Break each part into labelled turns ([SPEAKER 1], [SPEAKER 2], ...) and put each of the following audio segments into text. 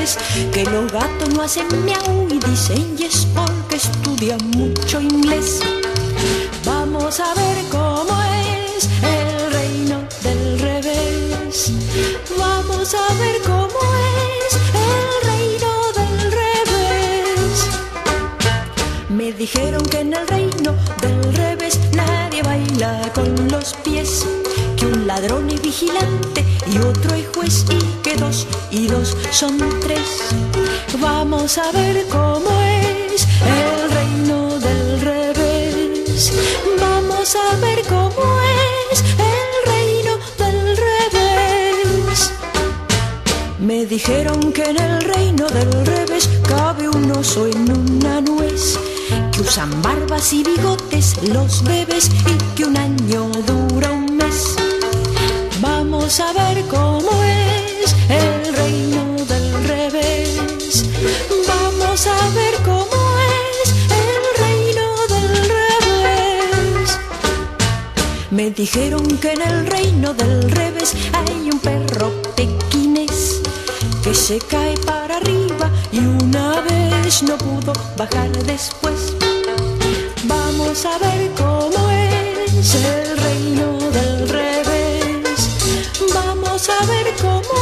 [SPEAKER 1] es que los gatos no hacen miau y dicen yes porque estudian mucho inglés. Vamos a ver cómo es el reino del revés. Vamos a ver cómo es el reino del revés. Me dijeron que en el reino del revés nadie baila con los pies, que un ladrón es vigilante y otro es juez y que 2 y 2 son 3. Vamos a ver cómo es el reino del revés. Vamos a ver cómo es el reino del revés. Me dijeron que en el reino del revés cabe un oso en una nuez, que usan barbas y bigotes los bebés y que un año dura un mes. Vamos a ver cómo es el reino del revés. Vamos a ver cómo es el reino del revés. Me dijeron que en el reino del revés hay un perro pequinés que se cae para arriba y una vez no pudo bajar después. Vamos a ver cómo es el reino del revés. Vamos a ver cómo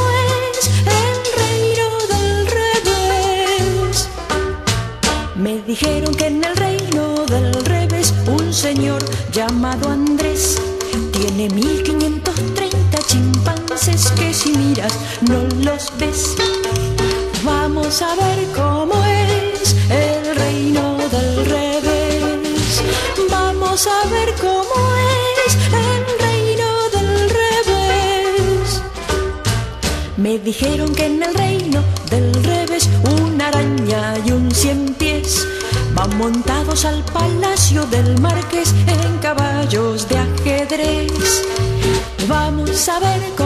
[SPEAKER 1] es el reino del revés. Me dijeron que en el reino del revés un señor llamado Andrés tiene 1530 chimpancés que si miras no los ves. Vamos a ver cómo es el reino del revés. Vamos a ver cómo es el reino del revés. Me dijeron que en el reino del revés una araña y un 100 pies van montados al palacio del marqués en caballos de ajedrez. Vamos a ver cómo